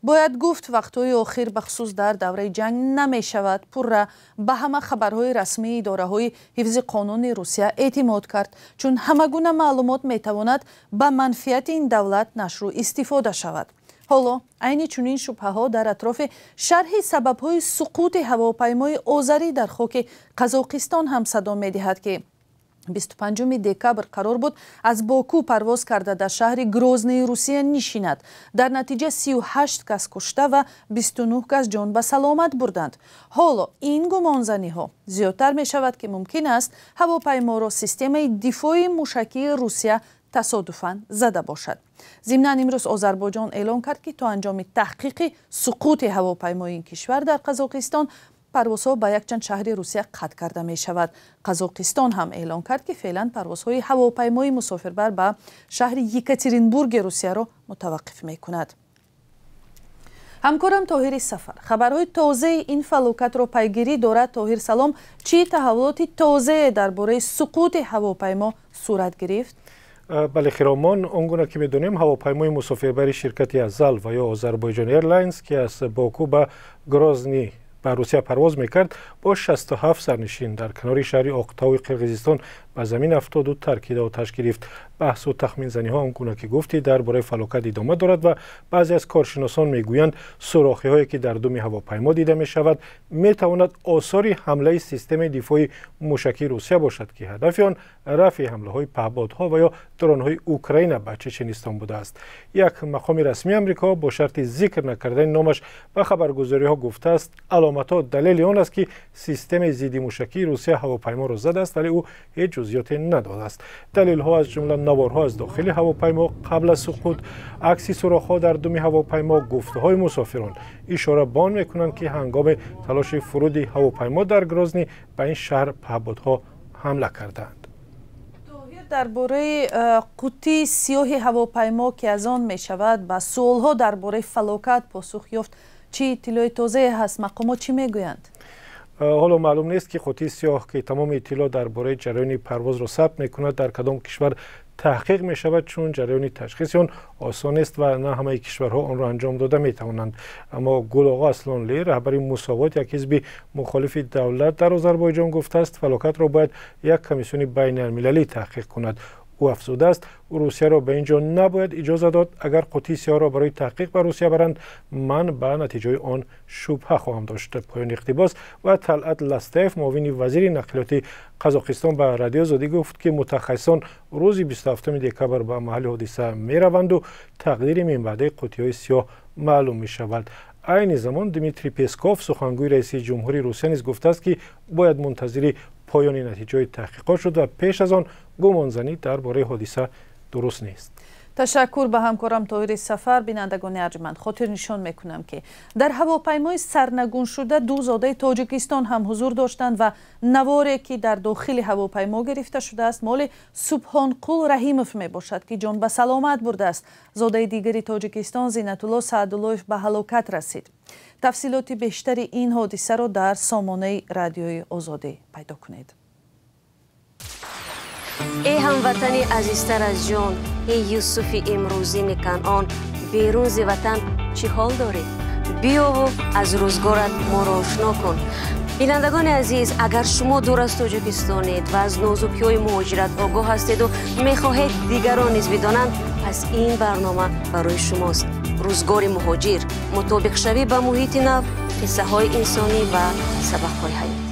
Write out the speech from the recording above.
باید گفت وقتهای آخر بخصوص در دوره جنگ نمی شود پورا به همه خبرهای رسمی اداره های حفظ قانون روسیه اعتماد کرد چون همه گونه معلومات می تواند به منفعت این دولت نشر و استفاده شود. حالا عین چنین شبهه‌ها در اطراف شرح سبب‌های سقوط هواپیمای آذری در خاک قزاقستان هم صدا می‌دهد که 25 دکبر قرار بود از باکو پرواز کرده در شهر گروزنی روسیه نشیند. در نتیجه 38 کس کشته و 29 کس جان به سلامت بردند. حالا این گمانزنی‌ها زیادتر می شود که ممکن است هواپیما را سیستم دفاعی موشکی روسیه تصادفاً زده باشد. ضمناً امروز آذربایجان اعلام کرد که تا انجام تحقیق سقوط هواپیمای این کشور در قزاقستان پروازها به یک چند شهر روسیه قطع کرده می شود. قزاقستان هم اعلام کرد که فعلا پروازهای هواپیمای مسافربر به شهر یکاترینبورگ روسیه را متوقف می کند. همکارم طاهر سفر خبرهای تازه این فلاکت را پیگیری دارد. طاهر سلام، چی تحولات تازه درباره سقوط هواپیما صورت گرفت؟ بله خیرامان، آنگونه که میدونیم هواپیمای مسافربری شرکت ازل و یا آذربایجان ایرلاینز که از باکو به گروزنی به روسیه پرواز میکرد با 67 سرنشین در کنار شهر آقتای قرقیزستان به زمین افتاد و ترک آتش گرفت. بحث و تخمین زنی ها آنگونه که گفتی درباره فلاکت ادامه دارد و بعضی از کارشناسان میگویند سوراخی هایی که در دم هواپیما دیده می شود می تواند آثار حمله سیستم دفاعی موشکی روسیه باشد که هدف آن رفع حمله های پهپادها و یا درون های اوکراین به چچنستان بوده است. یک مقام رسمی آمریکا با شرط ذکر نکردن نامش به خبرگزاری ها گفته است علامت دلیل آن است که سیستم ضد موشکی روسیه هواپیما را زده است ولی او هیچ جزئیات نداده است. دلیل ها از جمله نوارها از داخل هواپیما قبل از سقوط، عکس سوراخ‌ها در دم هواپیما، گفته‌های مسافران اشاره به آن می‌کنند که هنگام تلاش فرود هواپیما در گروزنی به این شهر پهپادها حمله کردند. درباره قوطی سیاه هواپیما که از آن می‌شود به سوال‌ها درباره فلاکت پاسخ یافت، چی اطلاعات تازه هست؟ مقامات چی میگویند؟ حالا معلوم نیست که قوطی سیاه که تمام اطلاعات درباره جریان پرواز را ثبت می‌کند در کدام کشور تحقیق می شود چون جریان تشخیص آن آسان است و نه همه کشورها آن را انجام داده می توانند. اما گل آقا اسلانلی رهبر مساوات یک حزب مخالف دولت در آذربایجان گفته است فلاکت را باید یک کمیسیون بین المللی تحقیق کند. او افزوده است روسیه را به اینجا نباید اجازه داد. اگر قوطی سیاه را برای تحقیق به روسیه برند من به نتیجه آن شبهه خواهم داشت. پایان اقتباس. و طلعت لستایف معاون وزیر نقلیات قزاقستان به رادیو آزادی گفت که متخصصان روز 27 دکبر به محل حادثه می روند و تقدیر منبع قوطی‌های سیاه معلوم می شود. عین زمان دمیتری پسکوف سخنگوی رئیس جمهوری روسیه نیز گفته است که باید منتظر پایان نتیجه تحقیقات شد و پیش از آن گمانزنی درباره حادثه درست نیست. تشکر به همکارم طاهر سفر. بینندگان ارجمند خاطر نشان میکنم که در هواپیمای سرنگون شده دو زاده تاجیکستان هم حضور داشتند و نواری که در داخل هواپیما گرفته شده است مال سبحانقول رحیموف می باشد که جان به سلامت برده است. زاده دیگری تاجیکستان زینتالله سعدالله‌اف به هلاکت رسید. تفصیلات بیشتری این حادثه را در سامانه رادیوی آزادی پیدا کنید. ای هموطنی عزیزتر از جان، ای یوسف امروزین کنعان، بیرون ز وطن چی حال داری؟ بیا و از روزگارت ما را آشنا کن. بینندگان عزیز، اگر شما دور از تاجیکستانید و از نازکی‌های مهاجرت آگاه هستید و می‌خواهید دیگران نیز بدانند، پس این برنامه برای شماست. روزگار مهاجر، مطابق شوی به محیط نو، قصه‌های انسانی و سبق‌های حیاتی.